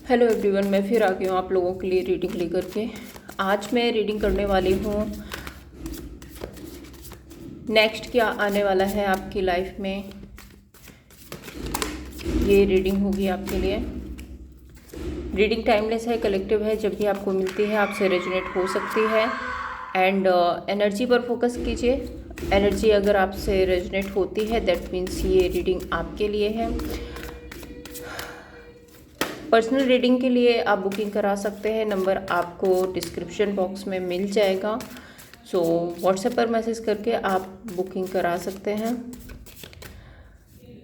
Hello everyone, मैं फिर आ गई हूँ आप लोगों के लिए रीडिंग लेकर के। आज मैं रीडिंग करने वाली हूँ नेक्स्ट क्या आने वाला है आपकी लाइफ में। ये रीडिंग होगी आपके लिए। रीडिंग टाइमलेस है, कलेक्टिव है, जब भी आपको मिलती है आपसे रेजोनेट हो सकती है। एंड एनर्जी पर फोकस कीजिए। एनर्जी अगर आपसे रेजोनेट होती है दैट मीन्स ये रीडिंग आपके लिए है। पर्सनल रीडिंग के लिए आप बुकिंग करा सकते हैं, नंबर आपको डिस्क्रिप्शन बॉक्स में मिल जाएगा। सो व्हाट्सएप पर मैसेज करके आप बुकिंग करा सकते हैं।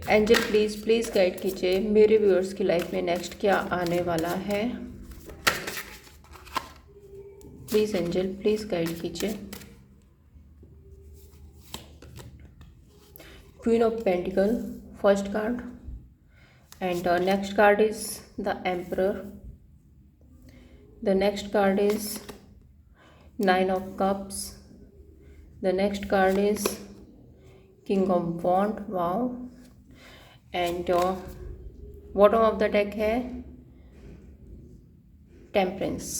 एंजल प्लीज़ प्लीज़ गाइड कीजिए मेरे व्यूअर्स की लाइफ में नेक्स्ट क्या आने वाला है। प्लीज़ एंजल प्लीज़ गाइड कीजिए। Queen of pentacle first card and next card is the emperor. The next card is nine of cups. The next card is king of wand. Wow. And bottom of the deck है temperance.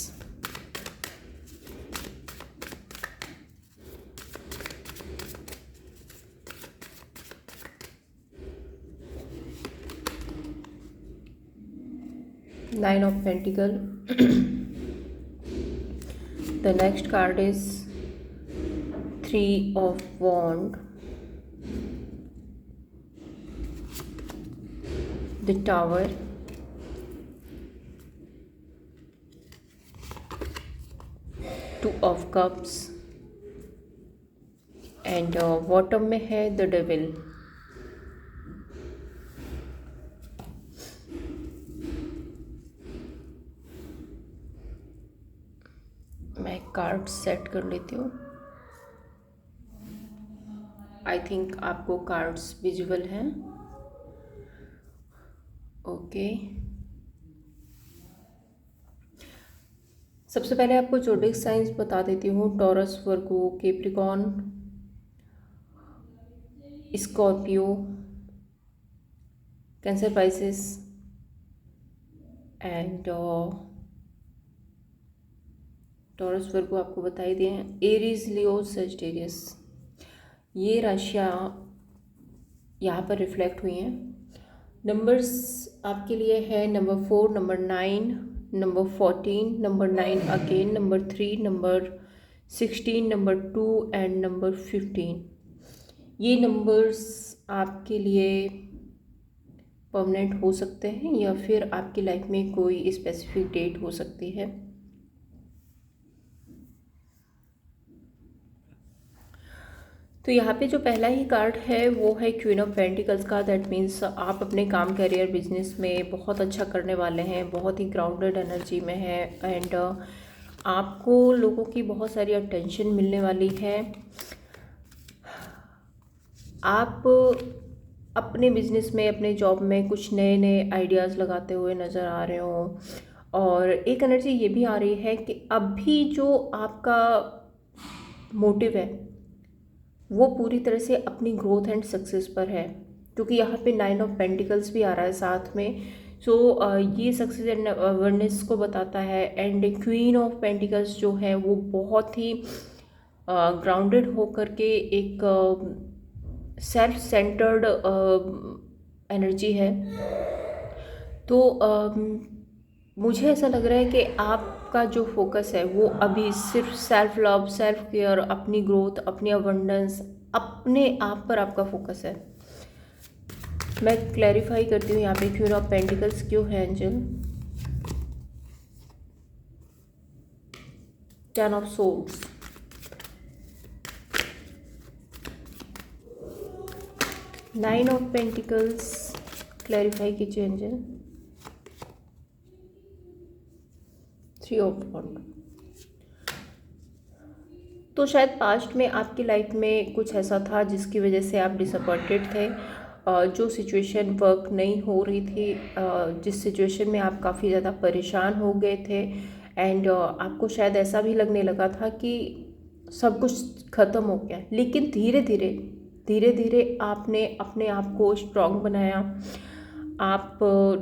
Nine of pentacle. The next card is three of wand. The tower. Two of cups. And bottom में है the devil. मैं card set कर लेती हूँ। I think आपको cards visual हैं। Okay, सबसे पहले आपको जोडिक साइंस बता देती हूँ। Taurus, Virgo, Capricorn, Scorpio, Cancer, Pisces and Taurus, Virgo आपको बता ही दिए हैं। एरीज, लियो, सजिटेरियस, ये राशियाँ यहाँ पर रिफ्लेक्ट हुई हैं। नंबर्स आपके लिए है number 4, number 9, number 14, number 9 again, number 3, number 16, number 2 and number 15। ये नंबर्स आपके लिए परमानेंट हो सकते हैं या फिर आपकी लाइफ में कोई स्पेसिफिक डेट हो सकती है। तो यहाँ पे जो पहला ही कार्ड है वो है क्वीन ऑफ पेंटिकल्स का। दैट मीन्स आप अपने काम, करियर, बिजनेस में बहुत अच्छा करने वाले हैं, बहुत ही ग्राउंडेड एनर्जी में है। एंड आपको लोगों की बहुत सारी अटेंशन मिलने वाली है। आप अपने बिजनेस में, अपने जॉब में कुछ नए नए आइडियाज़ लगाते हुए नज़र आ रहे हो। और एक एनर्जी ये भी आ रही है कि अभी जो आपका मोटिव है वो पूरी तरह से अपनी ग्रोथ एंड सक्सेस पर है, क्योंकि यहाँ पे 9 ऑफ पेंटिकल्स भी आ रहा है साथ में। सो ये सक्सेस एंड अवेयरनेस को बताता है। एंड क्वीन ऑफ पेंटिकल्स जो है वो बहुत ही ग्राउंडेड होकर के एक सेल्फ सेंटर्ड एनर्जी है। तो मुझे ऐसा लग रहा है कि आपका जो फोकस है वो अभी सिर्फ सेल्फ लव, सेल्फ केयर, अपनी ग्रोथ, अपनी अबंडेंस, अपने आप पर आपका फोकस है। मैं क्लैरिफाई करती हूँ यहाँ पे क्वीन ऑफ पेंटिकल्स क्यों है angel. 10 of swords, nine of pentacles, clarify कीजिए एंजल। 3 ऑफ वॉन्ड। तो शायद पास्ट में आपकी लाइफ में कुछ ऐसा था जिसकी वजह से आप डिसअपॉइंटेड थे, जो सिचुएशन वर्क नहीं हो रही थी, जिस सिचुएशन में आप काफ़ी ज़्यादा परेशान हो गए थे। एंड आपको शायद ऐसा भी लगने लगा था कि सब कुछ ख़त्म हो गया। लेकिन धीरे धीरे आपने अपने आप को स्ट्रॉन्ग बनाया, आप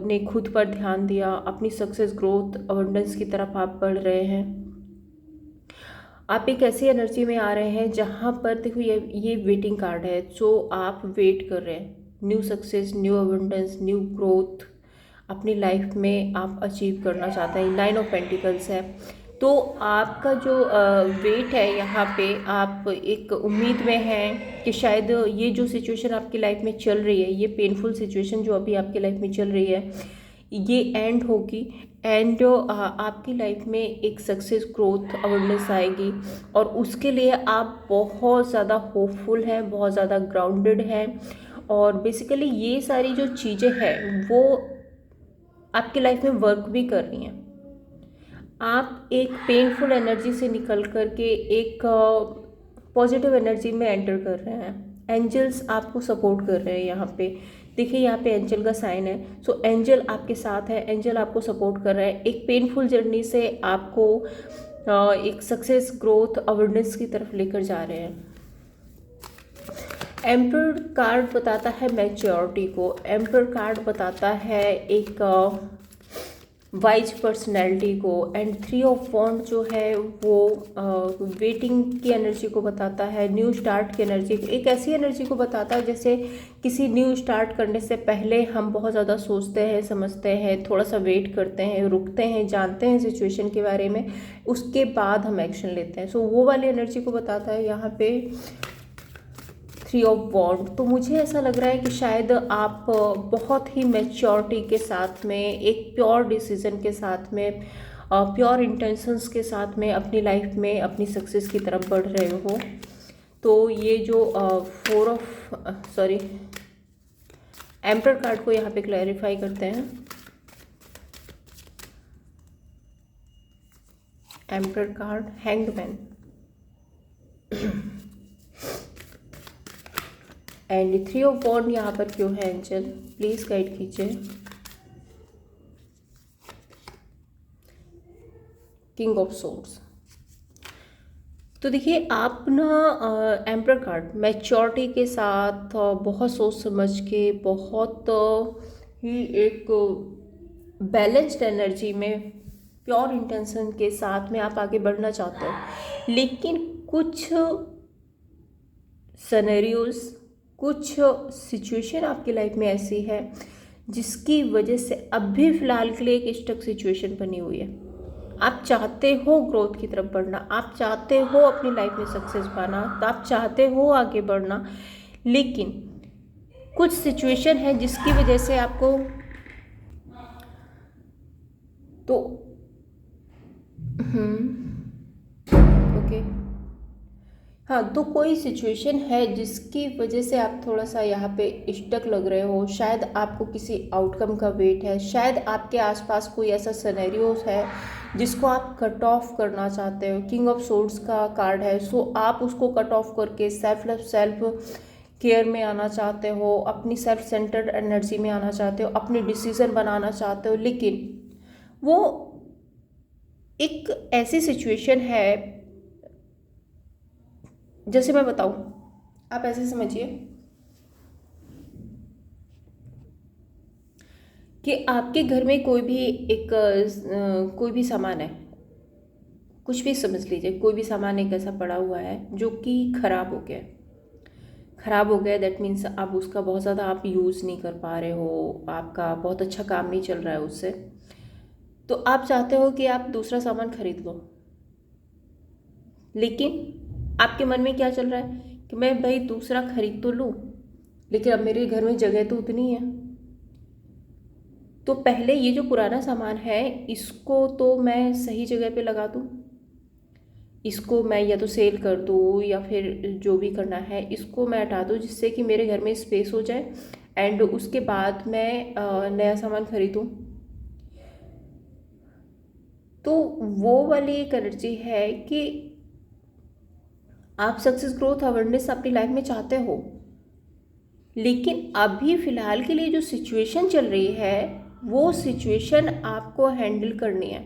ने खुद पर ध्यान दिया, अपनी सक्सेस, ग्रोथ, अबंडेंस की तरफ आप बढ़ रहे हैं। आप एक ऐसी एनर्जी में आ रहे हैं जहाँ पर देखो ये वेटिंग कार्ड है, जो आप वेट कर रहे हैं। New success, new abundance, new growth अपनी लाइफ में आप अचीव करना चाहते हैं। 9 ऑफ पेंटिकल्स है, तो आपका जो वेट है यहाँ पे, आप एक उम्मीद में हैं कि शायद ये जो सिचुएशन आपकी लाइफ में चल रही है, ये पेनफुल सिचुएशन जो अभी आपकी लाइफ में चल रही है, ये एंड होगी। एंड आपकी लाइफ में एक सक्सेस, ग्रोथ, अवेयरनेस आएगी, और उसके लिए आप बहुत ज़्यादा होपफुल हैं, बहुत ज़्यादा ग्राउंडेड हैं। और बेसिकली ये सारी जो चीज़ें हैं वो आपकी लाइफ में वर्क भी कर रही हैं। आप एक पेनफुल एनर्जी से निकल कर के एक पॉजिटिव एनर्जी में एंटर कर रहे हैं। एंजल्स आपको सपोर्ट कर रहे हैं यहाँ पे। देखिए यहाँ पे एंजल का साइन है, सो एंजल आपके साथ है, एंजल आपको सपोर्ट कर रहे हैं। एक पेनफुल जर्नी से आपको एक सक्सेस, ग्रोथ, अवेयरनेस की तरफ लेकर जा रहे हैं। एम्पर कार्ड बताता है मैच्योरिटी को। एम्पर कार्ड बताता है एक वाइज पर्सनैलिटी को। एंड 3 ऑफ वॉन्ड जो है वो वेटिंग की एनर्जी को बताता है, न्यू स्टार्ट की एनर्जी, एक ऐसी एनर्जी को बताता है जैसे किसी न्यू स्टार्ट करने से पहले हम बहुत ज़्यादा सोचते हैं, समझते हैं, थोड़ा सा वेट करते हैं, रुकते हैं, जानते हैं सिचुएशन के बारे में, उसके बाद हम एक्शन लेते हैं। सो वो वाली एनर्जी को बताता है यहाँ पे 3 ऑफ वॉन्ड। तो मुझे ऐसा लग रहा है कि शायद आप बहुत ही मैच्योरिटी के साथ में, एक प्योर डिसीजन के साथ में, प्योर इंटेंशंस के साथ में अपनी लाइफ में अपनी सक्सेस की तरफ बढ़ रहे हो। तो ये जो एम्पर कार्ड को यहाँ पे क्लैरिफाई करते हैं। Emperor card, hangman and 3 of wand यहाँ पर क्यों है एंजल, प्लीज गाइड कीजिए। King of swords. तो देखिए आप ना एम्पर कार्ड मैच्योरिटी के साथ बहुत सोच समझ के, बहुत ही एक बैलेंस्ड एनर्जी में, प्योर इंटेंशन के साथ में आप आगे बढ़ना चाहते हो। लेकिन कुछ सिनेरियोज, कुछ सिचुएशन आपकी लाइफ में ऐसी है जिसकी वजह से अभी फ़िलहाल के लिए एक स्टक सिचुएशन बनी हुई है। आप चाहते हो ग्रोथ की तरफ बढ़ना, आप चाहते हो अपनी लाइफ में सक्सेस पाना, तो आप चाहते हो आगे बढ़ना, लेकिन कुछ सिचुएशन है जिसकी वजह से आपको तो ओके हाँ, तो कोई सिचुएशन है जिसकी वजह से आप थोड़ा सा यहाँ पे स्टक लग रहे हो। शायद आपको किसी आउटकम का वेट है, शायद आपके आसपास कोई ऐसा सिनेरियोस है जिसको आप कट ऑफ करना चाहते हो। किंग ऑफ सोर्ड्स का कार्ड है, सो आप उसको कट ऑफ करके सेल्फ केयर में आना चाहते हो, अपनी सेल्फ सेंटर्ड एनर्जी में आना चाहते हो, अपनी डिसीज़न बनाना चाहते हो। लेकिन वो एक ऐसी सिचुएशन है, जैसे मैं बताऊं, आप ऐसे समझिए कि आपके घर में कोई भी सामान है, कुछ भी समझ लीजिए, कोई भी सामान एक ऐसा पड़ा हुआ है जो कि ख़राब हो गया दैट मीन्स आप उसका बहुत ज़्यादा आप यूज़ नहीं कर पा रहे हो, आपका बहुत अच्छा काम नहीं चल रहा है उससे। तो आप चाहते हो कि आप दूसरा सामान खरीद लो, लेकिन आपके मन में क्या चल रहा है कि मैं भाई दूसरा खरीद तो लूँ, लेकिन अब मेरे घर में जगह तो उतनी है। तो पहले ये जो पुराना सामान है इसको तो मैं सही जगह पे लगा दूँ, इसको मैं या तो सेल कर दूँ या फिर जो भी करना है इसको मैं हटा दूँ, जिससे कि मेरे घर में स्पेस हो जाए, एंड उसके बाद मैं नया सामान खरीदूँ। तो वो वाली एक एनर्जी है कि आप सक्सेस, ग्रोथ, अवेयरनेस अपनी लाइफ में चाहते हो, लेकिन अभी फ़िलहाल के लिए जो सिचुएशन चल रही है वो सिचुएशन आपको हैंडल करनी है।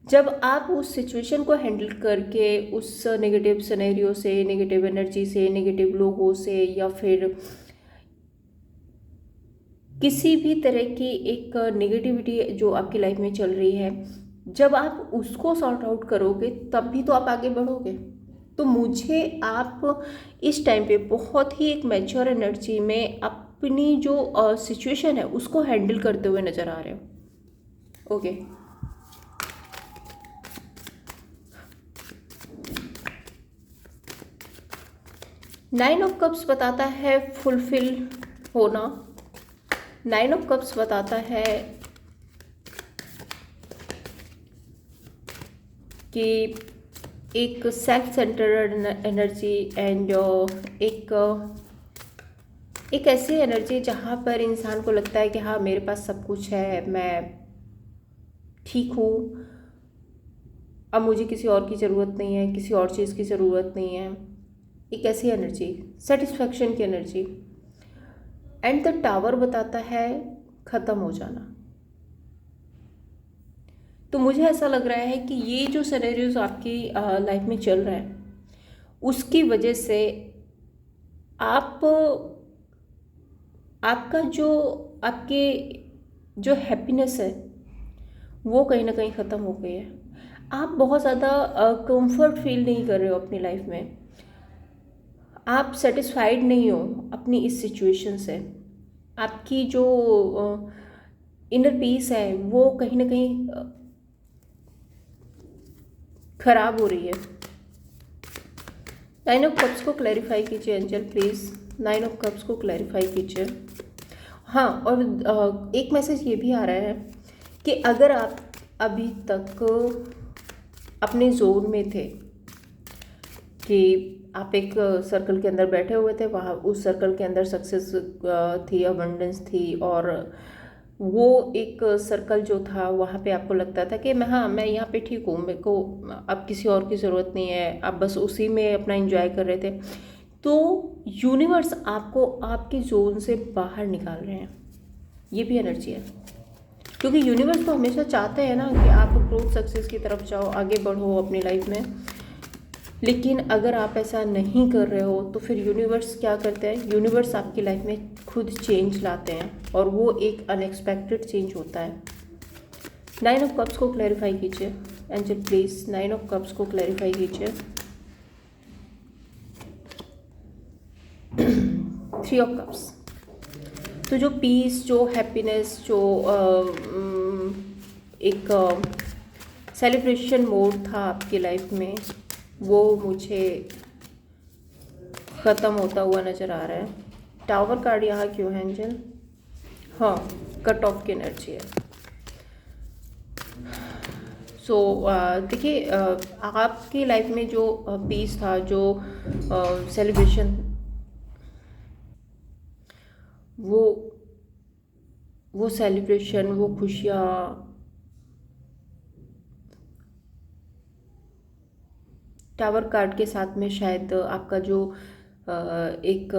जब आप उस सिचुएशन को हैंडल करके उस नेगेटिव सिनेरियो से, नेगेटिव एनर्जी से, नेगेटिव लोगों से, या फिर किसी भी तरह की एक नेगेटिविटी जो आपकी लाइफ में चल रही है, जब आप उसको सॉर्ट आउट करोगे तब भी तो आप आगे बढ़ोगे। तो मुझे आप इस टाइम पे बहुत ही एक मैच्योर एनर्जी में अपनी जो सिचुएशन है उसको हैंडल करते हुए नज़र आ रहे हो। ओके, 9 ऑफ कप्स बताता है फुलफिल होना। 9 ऑफ कप्स बताता है कि एक सेल्फ सेंटर्ड एनर्जी एंड एक ऐसी एनर्जी जहाँ पर इंसान को लगता है कि हाँ मेरे पास सब कुछ है, मैं ठीक हूँ, अब मुझे किसी और की ज़रूरत नहीं है, किसी और चीज़ की ज़रूरत नहीं है। एक ऐसी एनर्जी, सेटिस्फैक्शन की एनर्जी। एंड द टावर बताता है ख़त्म हो जाना। तो मुझे ऐसा लग रहा है कि ये जो सिनेरियोज आपकी लाइफ में चल रहा है उसकी वजह से आप आपका जो आपके जो हैप्पीनेस है वो कहीं ना कहीं ख़त्म हो गई है। आप बहुत ज़्यादा कंफर्ट फील नहीं कर रहे हो अपनी लाइफ में, आप सेटिस्फाइड नहीं हो अपनी इस सिचुएशन से। आपकी जो इनर पीस है वो कहीं ना कहीं ख़राब हो रही है। 9 ऑफ कप्स को क्लैरिफाई कीजिए एंजल प्लीज़, 9 ऑफ कप्स को क्लैरिफाई कीजिए। हाँ, और एक मैसेज ये भी आ रहा है कि अगर आप अभी तक अपने जोन में थे कि आप एक सर्कल के अंदर बैठे हुए थे, वहाँ उस सर्कल के अंदर सक्सेस थी, अबंडेंस थी, और वो एक सर्कल जो था वहाँ पे आपको लगता था कि मैं यहाँ पे ठीक हूँ, मेरे को अब किसी और की ज़रूरत नहीं है, आप बस उसी में अपना एंजॉय कर रहे थे, तो यूनिवर्स आपको आपके जोन से बाहर निकाल रहे हैं। ये भी एनर्जी है, क्योंकि यूनिवर्स तो हमेशा चाहते हैं ना कि आप ग्रोथ सक्सेस की तरफ जाओ, आगे बढ़ो अपनी लाइफ में। लेकिन अगर आप ऐसा नहीं कर रहे हो तो फिर यूनिवर्स क्या करते हैं, यूनिवर्स आपकी लाइफ में खुद चेंज लाते हैं, और वो एक अनएक्सपेक्टेड चेंज होता है। 9 ऑफ कप्स को क्लैरिफाई कीजिए एंजल प्लीज़, 9 ऑफ कप्स को क्लैरिफाई कीजिए। 3 ऑफ कप्स, तो जो पीस, जो हैप्पीनेस, जो एक सेलिब्रेशन मोड था आपकी लाइफ में, वो मुझे ख़त्म होता हुआ नज़र आ रहा है। टावर कार्ड यहाँ क्यों है एंजल? हाँ, कट ऑफ की एनर्जी है। सो देखिए, आपकी लाइफ में जो पीस था, जो सेलिब्रेशन, वो सेलिब्रेशन, वो खुशियाँ टावर कार्ड के साथ में शायद आपका जो एक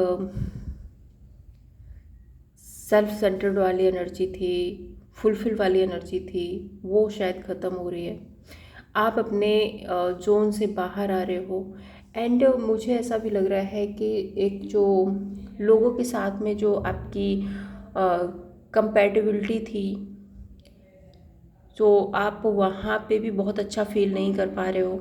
सेल्फ सेंटर्ड वाली एनर्जी थी, फुलफिल वाली एनर्जी थी, वो शायद ख़त्म हो रही है। आप अपने जोन से बाहर आ रहे हो। एंड मुझे ऐसा भी लग रहा है कि एक जो लोगों के साथ में जो आपकी कंपैटिबिलिटी थी, तो आप वहाँ पे भी बहुत अच्छा फील नहीं कर पा रहे हो।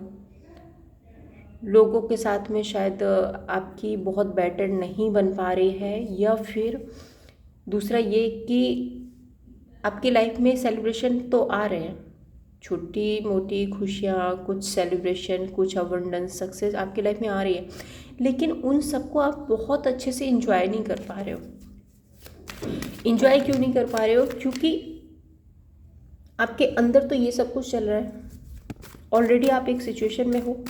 लोगों के साथ में शायद आपकी बहुत बेटर नहीं बन पा रही है, या फिर दूसरा ये कि आपकी लाइफ में सेलिब्रेशन तो आ रहे हैं, छोटी मोटी खुशियाँ, कुछ सेलिब्रेशन, कुछ अबंडेंस, सक्सेस आपकी लाइफ में आ रही है, लेकिन उन सबको आप बहुत अच्छे से इंजॉय नहीं कर पा रहे हो। इंजॉय क्यों नहीं कर पा रहे हो? क्योंकि आपके अंदर तो ये सब कुछ चल रहा है, ऑलरेडी आप एक सिचुएशन में हो,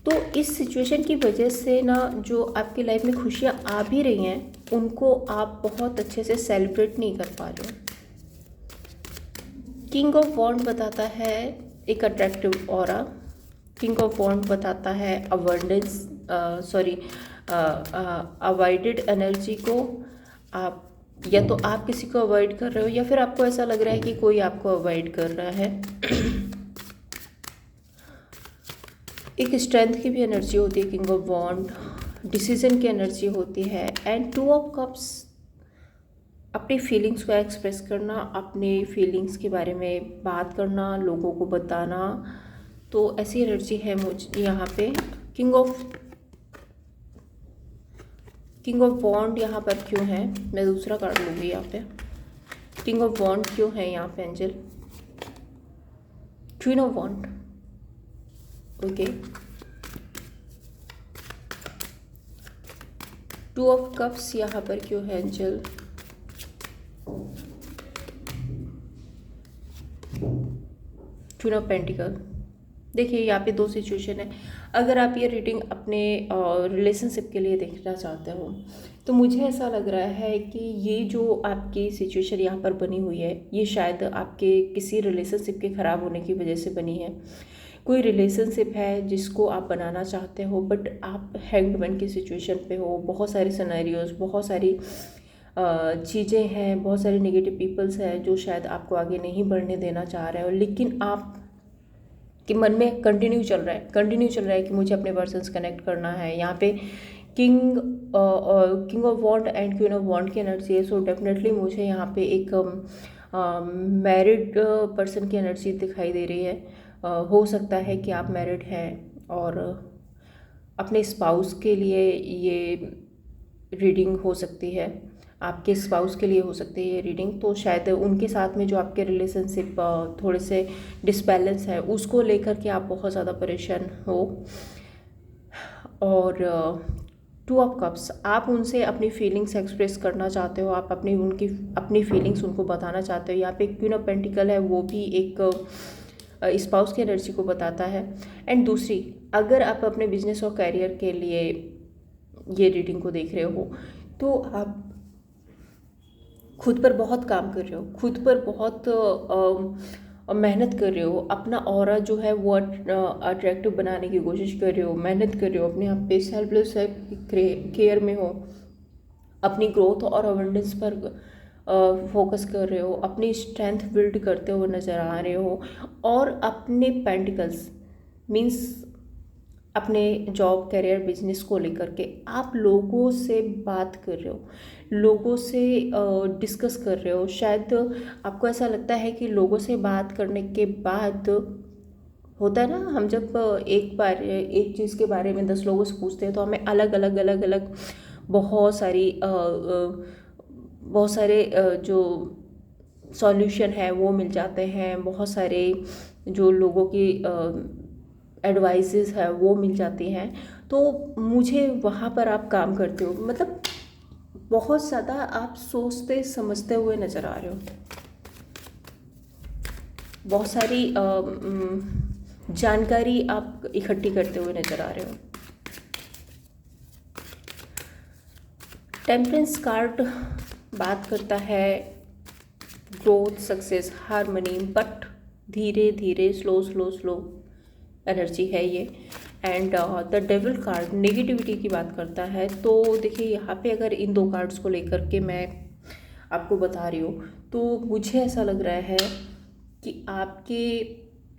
तो इस सिचुएशन की वजह से ना जो आपकी लाइफ में खुशियाँ आ भी रही हैं उनको आप बहुत अच्छे से सेलिब्रेट नहीं कर पा रहे हो। किंग ऑफ वॉन्ड बताता है एक अट्रैक्टिव ऑरा। किंग ऑफ वॉन्ड बताता है अबंडेंस, अवॉइडेड एनर्जी को। आप या तो आप किसी को अवॉइड कर रहे हो, या फिर आपको ऐसा लग रहा है कि कोई आपको अवॉइड कर रहा है। एक स्ट्रेंथ की भी एनर्जी होती है किंग ऑफ वॉन्ड, डिसीजन की एनर्जी होती है। एंड 2 ऑफ कप्स अपनी फीलिंग्स को एक्सप्रेस करना, अपने फीलिंग्स के बारे में बात करना, लोगों को बताना, तो ऐसी एनर्जी है मुझे यहाँ पे। किंग ऑफ वॉन्ड यहाँ पर क्यों है, मैं दूसरा कार्ड लूँगी यहाँ पे। किंग ऑफ वॉन्ड क्यों है यहाँ पे angel? Queen of wand, okay. Two of cups यहाँ पर क्यों है एंजल? Queen of pentacle. देखिए यहाँ पे दो सिचुएशन है। अगर आप ये रीडिंग अपने रिलेशनशिप के लिए देखना चाहते हो तो मुझे ऐसा लग रहा है कि ये जो आपकी सिचुएशन यहाँ पर बनी हुई है ये शायद आपके किसी रिलेशनशिप के ख़राब होने की वजह से बनी है। कोई रिलेशनशिप है जिसको आप बनाना चाहते हो बट आप हैंग्ड मैन की सिचुएशन पे हो। बहुत सारी सिनेरियोज, बहुत सारी चीज़ें हैं, बहुत सारे नेगेटिव पीपल्स हैं जो शायद आपको आगे नहीं बढ़ने देना चाह रहे हो, लेकिन आप कि मन में कंटिन्यू चल रहा है कि मुझे अपने पर्सन से कनेक्ट करना है। यहाँ पे king of wand and queen of wand की एनर्जी है। सो डेफिनेटली मुझे यहाँ पे एक मैरिड पर्सन की एनर्जी दिखाई दे रही है। हो सकता है कि आप मैरिड हैं और अपने स्पाउस के लिए ये रीडिंग हो सकती है, आपके स्पाउस के लिए हो सकती है ये रीडिंग। तो शायद उनके साथ में जो आपके रिलेशनशिप थोड़े से डिसबैलेंस है उसको लेकर के आप बहुत ज़्यादा परेशान हो। और टू ऑफ कप्स, आप उनसे अपनी फीलिंग्स एक्सप्रेस करना चाहते हो, आप अपनी फीलिंग्स उनको बताना चाहते हो। यहाँ पे क्वीन ऑफ पेंटिकल है, वो भी एक स्पाउस की एनर्जी को बताता है। एंड दूसरी, अगर आप अपने बिजनेस और करियर के लिए ये रीडिंग को देख रहे हो तो आप खुद पर बहुत काम कर रहे हो, खुद पर बहुत मेहनत कर रहे हो, अपना ऑरा जो है वो अट्रैक्टिव बनाने की कोशिश कर रहे हो, मेहनत कर रहे हो, अपने आप पे सेल्फ केयर में हो, अपनी ग्रोथ और अवेंडेंस पर फोकस कर रहे हो, अपनी स्ट्रेंथ बिल्ड करते हुए नज़र आ रहे हो। और अपने पेंटिकल्स मीन्स अपने जॉब, करियर, बिजनेस को लेकर के आप लोगों से बात कर रहे हो, लोगों से डिस्कस कर रहे हो। शायद आपको ऐसा लगता है कि लोगों से बात करने के बाद होता है ना, हम जब एक चीज़ के बारे में 10 लोगों से पूछते हैं तो हमें अलग अलग बहुत सारे जो सॉल्यूशन है वो मिल जाते हैं, बहुत सारे जो लोगों की एडवाइसेस है वो मिल जाती हैं। तो मुझे वहाँ पर आप काम करते हो, मतलब बहुत ज़्यादा आप सोचते समझते हुए नज़र आ रहे हो, बहुत सारी जानकारी आप इकट्ठी करते हुए नज़र आ रहे हो। टेम्परेंस कार्ड बात करता है ग्रोथ, सक्सेस, हार्मनी, बट धीरे धीरे स्लो एनर्जी है ये। And the devil card negativity की बात करता है। तो देखिए यहाँ पे अगर इन दो कार्ड्स को लेकर के मैं आपको बता रही हूँ तो मुझे ऐसा लग रहा है कि आपके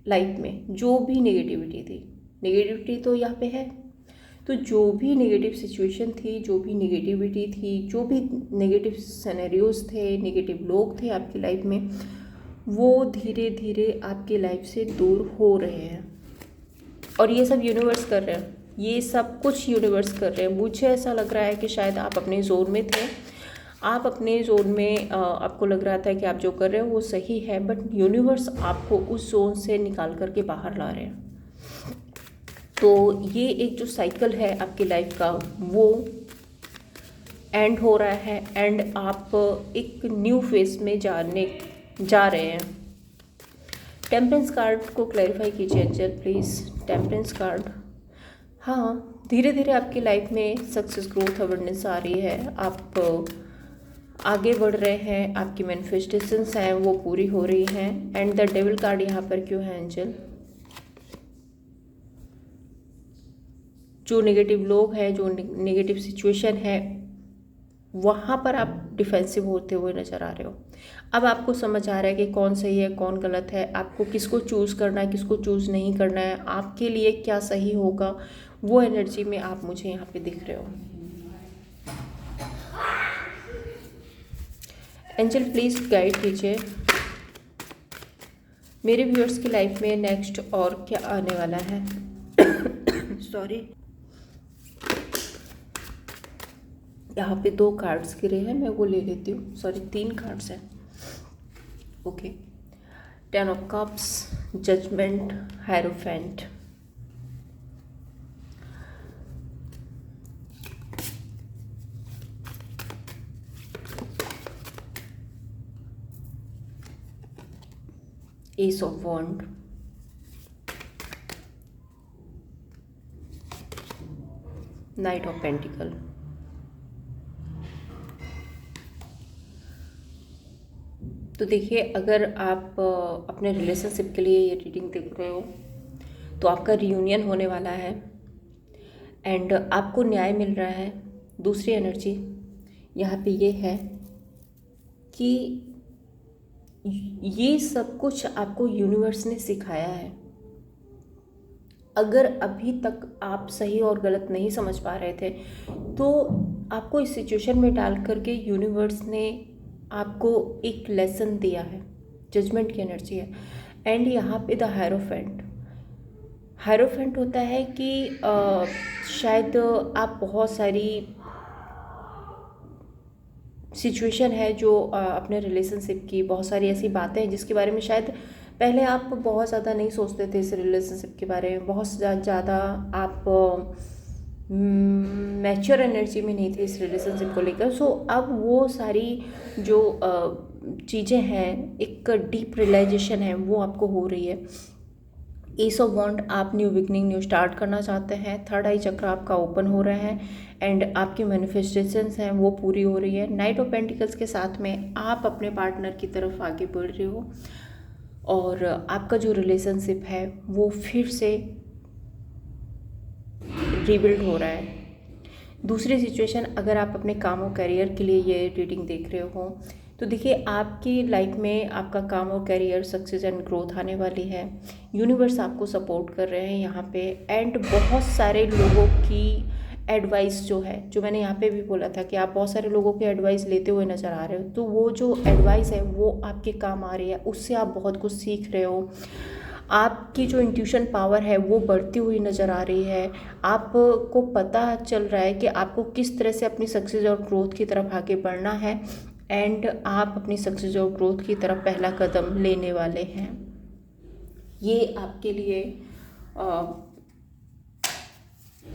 लाइफ में जो भी नेगेटिविटी तो यहाँ पे है, तो जो भी नेगेटिव सिचुएशन थी, जो भी नेगेटिविटी थी, जो भी नेगेटिव सिनेरियोज थे, नेगेटिव लोग थे आपकी लाइफ में, वो धीरे धीरे आपकी लाइफ से दूर हो रहे हैं। और ये सब यूनिवर्स कर रहे हैं, ये सब कुछ यूनिवर्स कर रहे हैं। मुझे ऐसा लग रहा है कि शायद आप अपने जोन में थे, आप अपने जोन में आपको लग रहा था कि आप जो कर रहे हो वो सही है, बट यूनिवर्स आपको उस जोन से निकाल करके बाहर ला रहे हैं। तो ये एक जो साइकिल है आपकी लाइफ का वो एंड हो रहा है एंड आप एक न्यू फेज में जा रहे हैं। टेम्परेंस कार्ड को क्लैरिफाई कीजिए एंजल प्लीज़। टेम्परेंस कार्ड, हाँ, धीरे धीरे आपकी लाइफ में सक्सेस, ग्रोथ, अवेयरनेस आ रही है, आप आगे बढ़ रहे हैं, आपकी मैनिफेस्टेशंस हैं वो पूरी हो रही हैं। एंड द डेविल कार्ड यहाँ पर क्यों है एंजल? जो नेगेटिव लोग हैं, जो नेगेटिव सिचुएशन है, वहाँ पर आप डिफेंसिव होते हुए नज़र आ रहे हो। अब आपको समझ आ रहा है कि कौन सही है, कौन गलत है, आपको किसको चूज़ करना है, किसको चूज़ नहीं करना है, आपके लिए क्या सही होगा, वो एनर्जी में आप मुझे यहाँ पे दिख रहे हो। एंजल प्लीज़ गाइड कीजिए मेरे व्यूअर्स की लाइफ में नेक्स्ट और क्या आने वाला है। सॉरी, यहाँ पे 2 कार्ड्स गिरे हैं, मैं वो ले लेती हूँ। सॉरी, 3 कार्ड्स हैं। Okay, 10 of cups, judgement, hierophant. Ace of wand, knight of pentacle. तो देखिए, अगर आप अपने रिलेशनशिप के लिए ये रीडिंग देख रहे हो तो आपका रियूनियन होने वाला है एंड आपको न्याय मिल रहा है। दूसरी एनर्जी यहाँ पे ये है कि ये सब कुछ आपको यूनिवर्स ने सिखाया है। अगर अभी तक आप सही और गलत नहीं समझ पा रहे थे तो आपको इस सिचुएशन में डाल करके यूनिवर्स ने आपको एक लेसन दिया है। जजमेंट की एनर्जी है एंड यहाँ पे द हायरोफेंट। हायरोफेंट होता है कि शायद आप बहुत सारी सिचुएशन है जो अपने रिलेशनशिप की, बहुत सारी ऐसी बातें हैं जिसके बारे में शायद पहले आप बहुत ज़्यादा नहीं सोचते थे। इस रिलेशनशिप के बारे में बहुत ज़्यादा आप मैच्योर एनर्जी में नहीं थे इस रिलेशनशिप को लेकर। सो अब वो सारी जो चीज़ें हैं, एक डीप रियलाइजेशन है, वो आपको हो रही है। एस ऑफ वॉन्ड, आप न्यू बिगनिंग, न्यू स्टार्ट करना चाहते हैं। थर्ड आई चक्र आपका ओपन हो रहा है एंड आपकी मैनिफेस्टेशंस हैं वो पूरी हो रही है। नाइट ऑफ पेंटिकल्स के साथ में आप अपने पार्टनर की तरफ आगे बढ़ रहे हो और आपका जो रिलेशनशिप है वो फिर से रीबिल्ड हो रहा है। दूसरी सिचुएशन, अगर आप अपने काम और करियर के लिए ये रीडिंग देख रहे हो तो देखिए, आपकी लाइफ में आपका काम और करियर, सक्सेस एंड ग्रोथ आने वाली है। यूनिवर्स आपको सपोर्ट कर रहे हैं यहाँ पे एंड बहुत सारे लोगों की एडवाइस जो है, जो मैंने यहाँ पे भी बोला था कि आप बहुत सारे लोगों की एडवाइस लेते हुए नज़र आ रहे हो, तो वो जो एडवाइस है वो आपके काम आ रही है, उससे आप बहुत कुछ सीख रहे हो। आपकी जो इंट्यूशन पावर है वो बढ़ती हुई नज़र आ रही है। आपको पता चल रहा है कि आपको किस तरह से अपनी सक्सेस और ग्रोथ की तरफ आगे बढ़ना है एंड आप अपनी सक्सेस और ग्रोथ की तरफ पहला कदम लेने वाले हैं। ये आपके लिए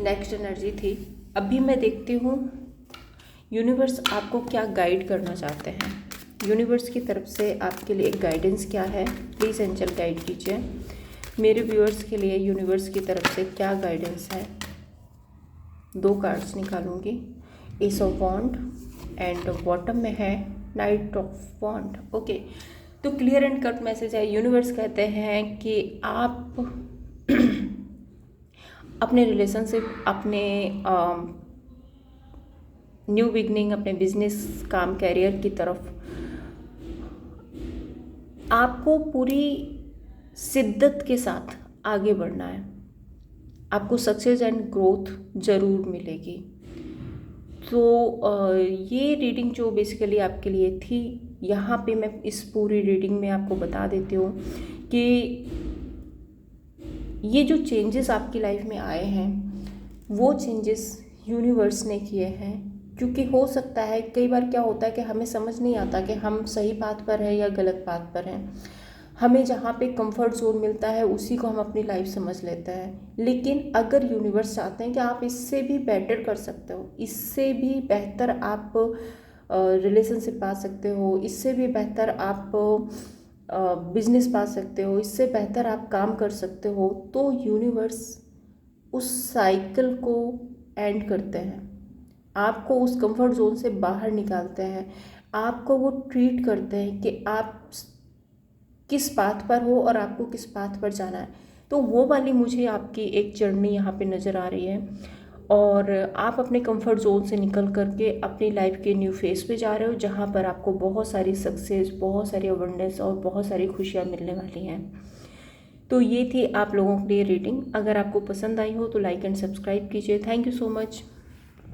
नेक्स्ट एनर्जी थी। अभी मैं देखती हूँ यूनिवर्स आपको क्या गाइड करना चाहते हैं। यूनिवर्स की तरफ से आपके लिए एक गाइडेंस क्या है, प्लीज़ एंजल गाइड कीजिए मेरे व्यूअर्स के लिए। यूनिवर्स की तरफ से क्या गाइडेंस है। 2 कार्ड्स निकालूंगी, ace of wand and bottom में है नाइट ऑफ वॉन्ड। ओके, तो क्लियर एंड कट मैसेज है। यूनिवर्स कहते हैं कि आप अपने रिलेशनशिप, अपने न्यू बिगनिंग, अपने बिजनेस, काम, कैरियर की तरफ आपको पूरी शिद्दत के साथ आगे बढ़ना है। आपको सक्सेस एंड ग्रोथ ज़रूर मिलेगी। तो ये रीडिंग जो बेसिकली आपके लिए थी, यहाँ पे मैं इस पूरी रीडिंग में आपको बता देती हूँ कि ये जो चेंजेस आपकी लाइफ में आए हैं वो चेंजेस यूनिवर्स ने किए हैं। क्योंकि हो सकता है कई बार क्या होता है कि हमें समझ नहीं आता कि हम सही बात पर हैं या गलत बात पर हैं। हमें जहाँ पे कंफर्ट जोन मिलता है उसी को हम अपनी लाइफ समझ लेते हैं। लेकिन अगर यूनिवर्स चाहते हैं कि आप इससे भी बेटर कर सकते हो, इससे भी बेहतर आप रिलेशनशिप पा सकते हो, इससे भी बेहतर आप बिजनेस पा सकते हो, इससे बेहतर आप काम कर सकते हो, तो यूनिवर्स उस साइकिल को एंड करते हैं। आपको उस कंफर्ट जोन से बाहर निकालते हैं। आपको वो ट्रीट करते हैं कि आप किस पाथ पर हो और आपको किस पाथ पर जाना है। तो वो वाली मुझे आपकी एक जर्नी यहाँ पे नज़र आ रही है और आप अपने कंफर्ट जोन से निकल करके अपनी लाइफ के न्यू फेज पे जा रहे हो, जहाँ पर आपको बहुत सारी सक्सेस, बहुत सारी अबंडेंस और बहुत सारी खुशियाँ मिलने वाली हैं। तो ये थी आप लोगों के लिए रीडिंग। अगर आपको पसंद आई हो तो लाइक एंड सब्सक्राइब कीजिए। Thank you so much.